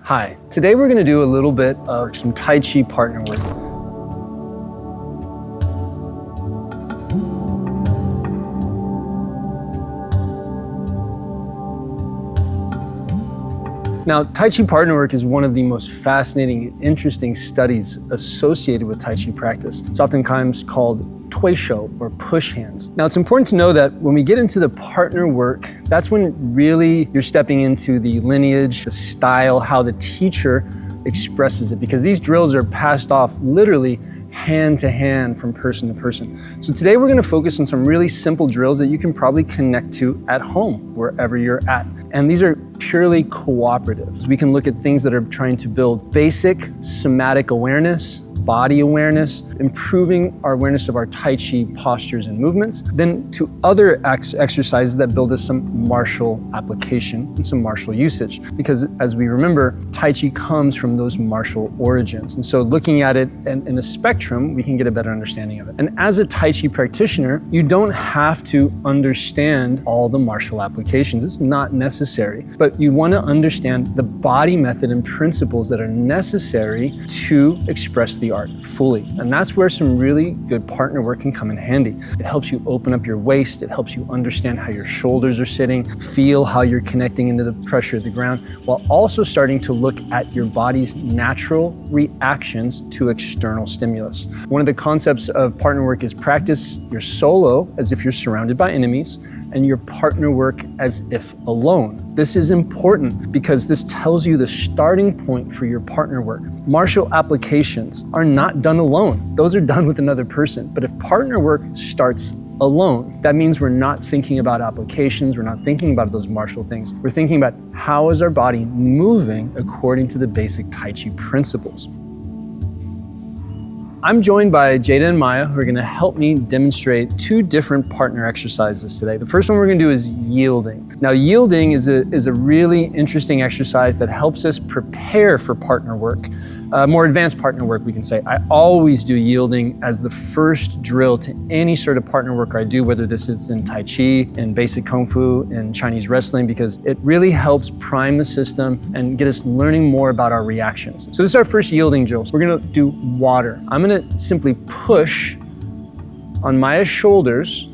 Hi, today we're going to do a little bit of some Tai Chi partner work. Now, Tai Chi partner work is one of the most fascinating and interesting studies associated with Tai Chi practice. It's oftentimes called Tui Shou, or push hands. Now, it's important to know that when we get into the partner work, that's when really you're stepping into the lineage, the style, how the teacher expresses it, because these drills are passed off literally hand to hand from person to person. So today we're going to focus on some really simple drills that you can probably connect to at home, wherever you're at. And these are purely cooperative. So we can look at things that are trying to build basic somatic awareness, body awareness, improving our awareness of our Tai Chi postures and movements, then to other exercises that build us some martial application and some martial usage. Because as we remember, Tai Chi comes from those martial origins. And so looking at it in a spectrum, we can get a better understanding of it. And as a Tai Chi practitioner, you don't have to understand all the martial applications. It's not necessary, but you want to understand the body method and principles that are necessary to express the art fully. And that's where some really good partner work can come in handy. It helps you open up your waist. It helps you understand how your shoulders are sitting, feel how you're connecting into the pressure of the ground, while also starting to look at your body's natural reactions to external stimulus. One of the concepts of partner work is practice your solo as if you're surrounded by enemies, and your partner work as if alone. This is important because this tells you the starting point for your partner work. Martial applications are not done alone. Those are done with another person. But if partner work starts alone, that means we're not thinking about applications, we're not thinking about those martial things. We're thinking about how is our body moving according to the basic Tai Chi principles. I'm joined by Jada and Maya, who are gonna help me demonstrate two different partner exercises today. The first one we're gonna do is yielding. Now, yielding is a really interesting exercise that helps us prepare for partner work, more advanced partner work, we can say. I always do yielding as the first drill to any sort of partner work I do, whether this is in Tai Chi, in basic Kung Fu, in Chinese wrestling, because it really helps prime the system and get us learning more about our reactions. So this is our first yielding drill. So we're gonna do water. I'm gonna simply push on Maya's shoulders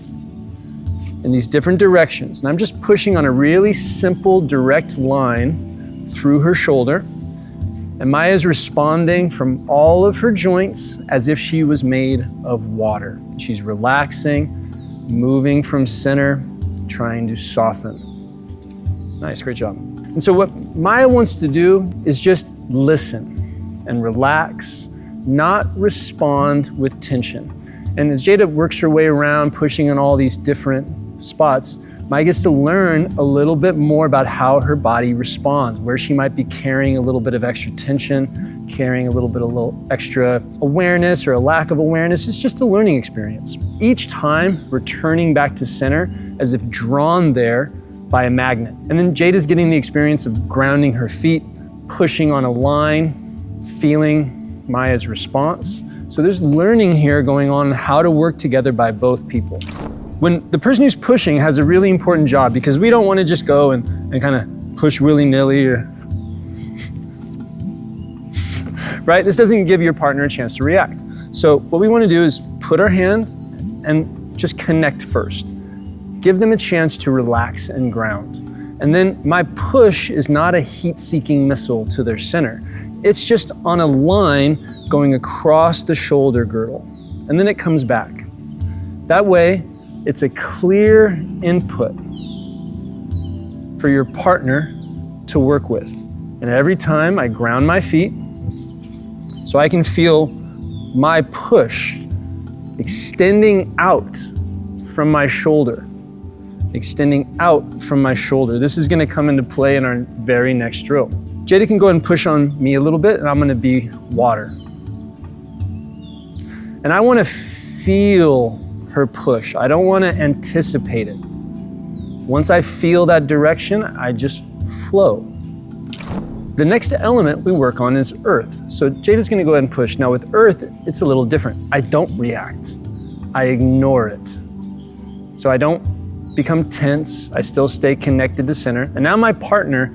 in these different directions. And I'm just pushing on a really simple, direct line through her shoulder. And Maya is responding from all of her joints as if she was made of water. She's relaxing, moving from center, trying to soften. Nice, great job. And so what Maya wants to do is just listen and relax, not respond with tension. And as Jada works her way around, pushing on all these different spots, Maya gets to learn a little bit more about how her body responds, where she might be carrying a little bit of extra tension, carrying a little extra awareness or a lack of awareness. It's just a learning experience. Each time returning back to center as if drawn there by a magnet. And then Jada's getting the experience of grounding her feet, pushing on a line, feeling Maya's response. So there's learning here going on how to work together by both people. When the person who's pushing has a really important job, because we don't want to just go and kind of push willy-nilly or right? This doesn't give your partner a chance to react. So what we want to do is put our hand and just connect first. Give them a chance to relax and ground. And then my push is not a heat-seeking missile to their center. It's just on a line going across the shoulder girdle. And then it comes back. That way, it's a clear input for your partner to work with. And every time I ground my feet, so I can feel my push extending out from my shoulder, extending out from my shoulder. This is gonna come into play in our very next drill. Jada can go ahead and push on me a little bit, and I'm gonna be water. And I wanna feel her push. I don't wanna anticipate it. Once I feel that direction, I just flow. The next element we work on is earth. So Jada's gonna go ahead and push. Now with earth, it's a little different. I don't react. I ignore it. So I don't become tense. I still stay connected to center. And now my partner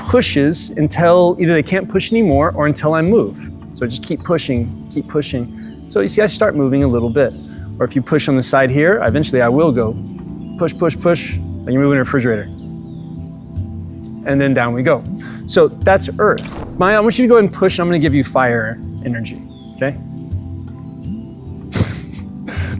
pushes until either they can't push anymore or until I move. So I just keep pushing, keep pushing. So you see, I start moving a little bit. Or if you push on the side here, eventually I will go push, push, push, like you're moving a refrigerator. And then down we go. So that's earth. Maya, I want you to go ahead and push, and I'm gonna give you fire energy, okay?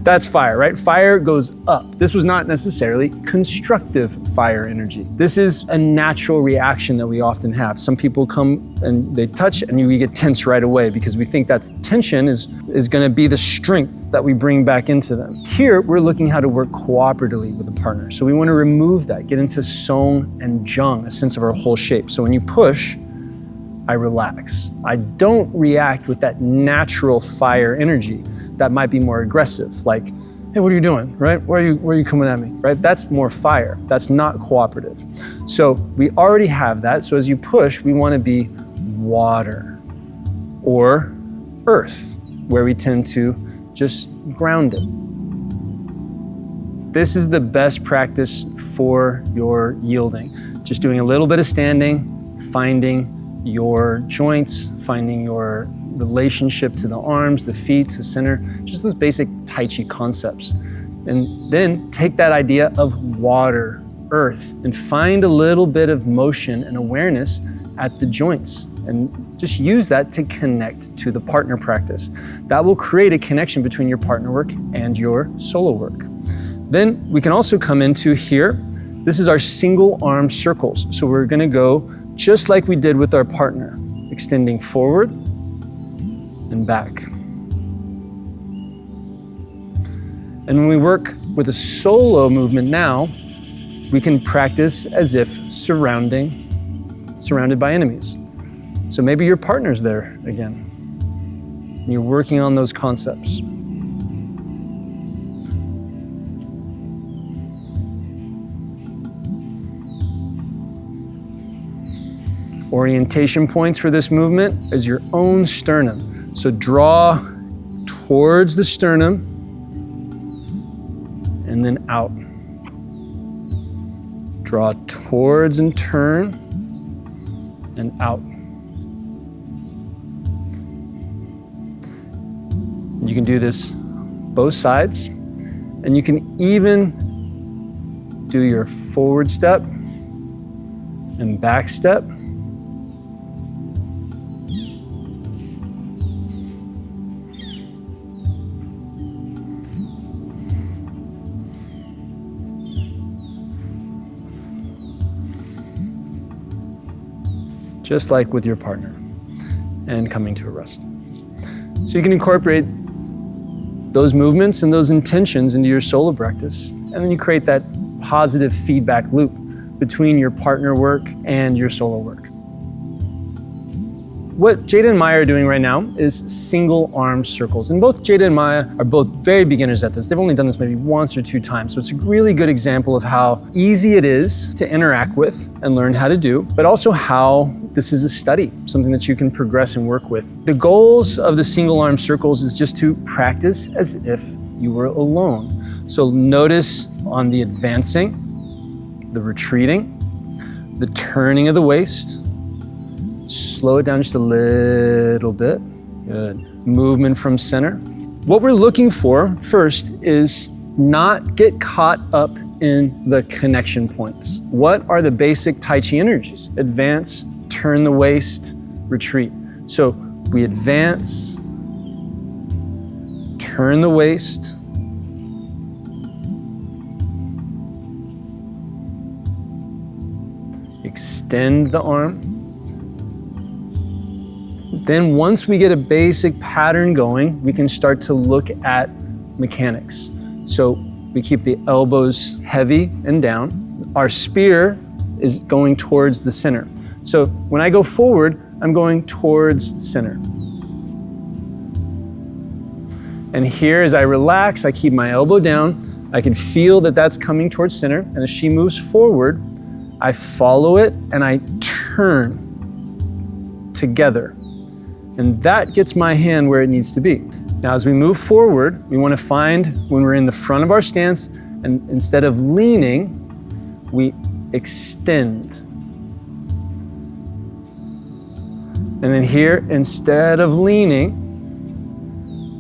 That's fire, right? Fire goes up. This was not necessarily constructive fire energy. This is a natural reaction that we often have. Some people come and they touch and we get tense right away because we think that's tension is gonna be the strength that we bring back into them. Here, we're looking how to work cooperatively with a partner. So we wanna remove that, get into Song and Jung, a sense of our whole shape. So when you push, I relax. I don't react with that natural fire energy that might be more aggressive, like, hey, what are you doing, right? Where are you coming at me, right? That's more fire. That's not cooperative. So we already have that. So as you push, we want to be water or earth, where we tend to just ground it. This is the best practice for your yielding. Just doing a little bit of standing, finding your joints, finding your relationship to the arms, the feet, the center, just those basic Tai Chi concepts. And then take that idea of water, earth, and find a little bit of motion and awareness at the joints. And just use that to connect to the partner practice. That will create a connection between your partner work and your solo work. Then we can also come into here. This is our single arm circles. So we're gonna go just like we did with our partner, extending forward and back. And when we work with a solo movement now, we can practice as if surrounded by enemies. So maybe your partner's there again, and you're working on those concepts. Orientation points for this movement is your own sternum. So draw towards the sternum and then out. Draw towards and turn and out. You can do this both sides, and you can even do your forward step and back step. Just like with your partner, and coming to a rest. So you can incorporate those movements and those intentions into your solo practice, and then you create that positive feedback loop between your partner work and your solo work. What Jada and Maya are doing right now is single arm circles. And both Jada and Maya are both very beginners at this. They've only done this maybe once or two times. So it's a really good example of how easy it is to interact with and learn how to do, but also how this is a study, something that you can progress and work with. The goals of the single arm circles is just to practice as if you were alone. So notice on the advancing, the retreating, the turning of the waist. Slow it down just a little bit. Good. Movement from center. What we're looking for first is not get caught up in the connection points. What are the basic Tai Chi energies? Advance, turn the waist, retreat. So we advance, turn the waist, extend the arm. Then once we get a basic pattern going, we can start to look at mechanics. So we keep the elbows heavy and down. Our spear is going towards the center. So when I go forward, I'm going towards center. And here, as I relax, I keep my elbow down. I can feel that that's coming towards center. And as she moves forward, I follow it and I turn together. And that gets my hand where it needs to be. Now, as we move forward, we want to find when we're in the front of our stance, and instead of leaning, we extend. And then here, instead of leaning,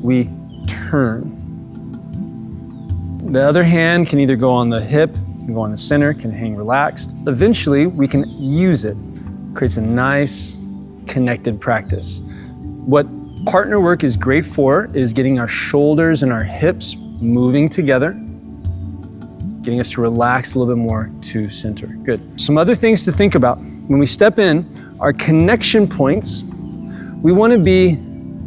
we turn. The other hand can either go on the hip, can go on the center, can hang relaxed. Eventually, we can use it. Creates a nice, connected practice. What partner work is great for is getting our shoulders and our hips moving together, getting us to relax a little bit more to center. Good. Some other things to think about. When we step in, our connection points, we want to be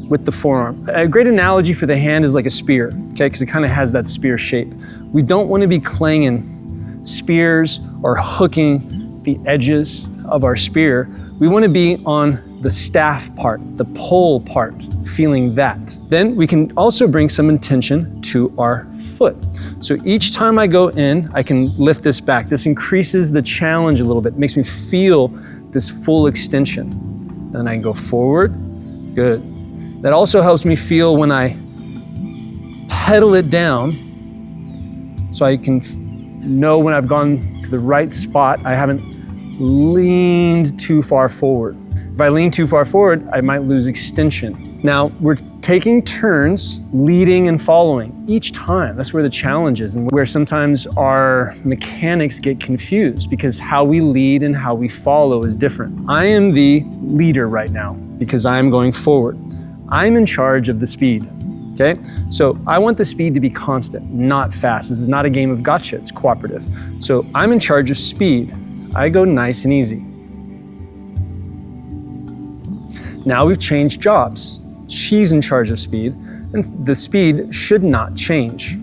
with the forearm. A great analogy for the hand is like a spear, okay? Because it kind of has that spear shape. We don't want to be clanging spears or hooking the edges of our spear. We want to be on the staff part, the pole part, feeling that. Then we can also bring some intention to our foot. So each time I go in, I can lift this back. This increases the challenge a little bit, makes me feel this full extension. Then I can go forward, good. That also helps me feel when I pedal it down, so I can know when I've gone to the right spot. I haven't leaned too far forward. If I lean too far forward, I might lose extension. Now, we're taking turns leading and following each time. That's where the challenge is, and where sometimes our mechanics get confused because how we lead and how we follow is different. I am the leader right now because I am going forward. I'm in charge of the speed, okay? So I want the speed to be constant, not fast. This is not a game of gotcha, it's cooperative. So I'm in charge of speed. I go nice and easy. Now we've changed jobs. She's in charge of speed, and the speed should not change.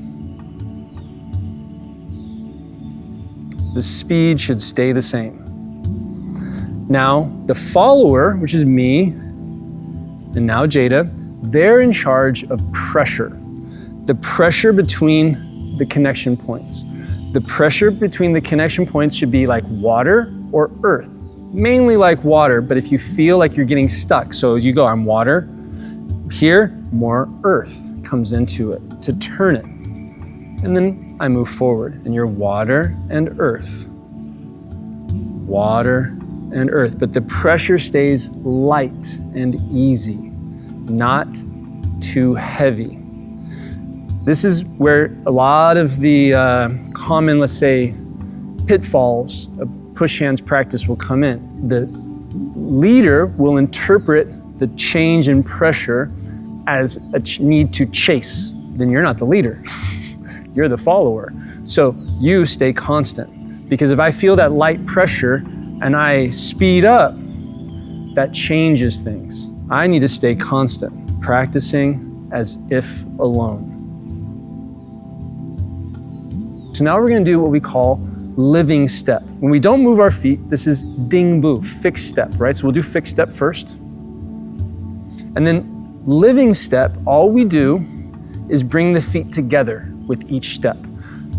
The speed should stay the same. Now, the follower, which is me, and now Jada, they're in charge of pressure. The pressure between the connection points. The pressure between the connection points should be like water or earth. Mainly like water, but if you feel like you're getting stuck, so you go, I'm water. Here, more earth comes into it to turn it. And then I move forward, and you're water and earth. Water and earth, but the pressure stays light and easy, not too heavy. This is where a lot of the common, let's say, pitfalls of push hands practice will come in. The leader will interpret the change in pressure as a need to chase. Then you're not the leader, you're the follower. So you stay constant, because if I feel that light pressure and I speed up, that changes things. I need to stay constant, practicing as if alone. So now we're gonna do what we call living step. When we don't move our feet, this is ding bu, fixed step, right? So we'll do fixed step first. And then living step, all we do is bring the feet together with each step.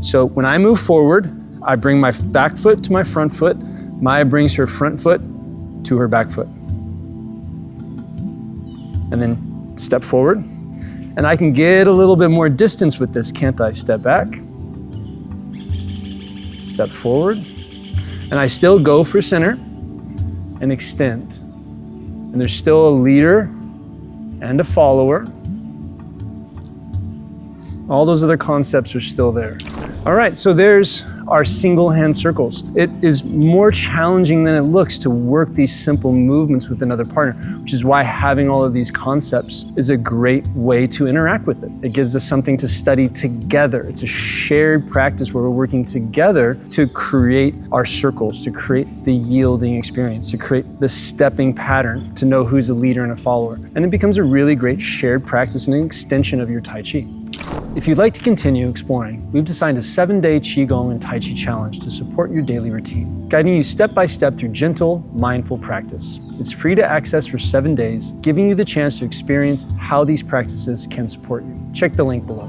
So when I move forward, I bring my back foot to my front foot. Maya brings her front foot to her back foot. And then step forward. And I can get a little bit more distance with this, can't I? Step back. Step forward, and I still go for center and extend. And there's still a leader and a follower. All those other concepts are still there. All right, so there's our single hand circles. It is more challenging than it looks to work these simple movements with another partner, which is why having all of these concepts is a great way to interact with it. It gives us something to study together. It's a shared practice where we're working together to create our circles, to create the yielding experience, to create the stepping pattern, to know who's a leader and a follower. And it becomes a really great shared practice and an extension of your Tai Chi. If you'd like to continue exploring, we've designed a 7-day Qigong and Tai Chi challenge to support your daily routine, guiding you step by step through gentle, mindful practice. It's free to access for 7 days, giving you the chance to experience how these practices can support you. Check the link below.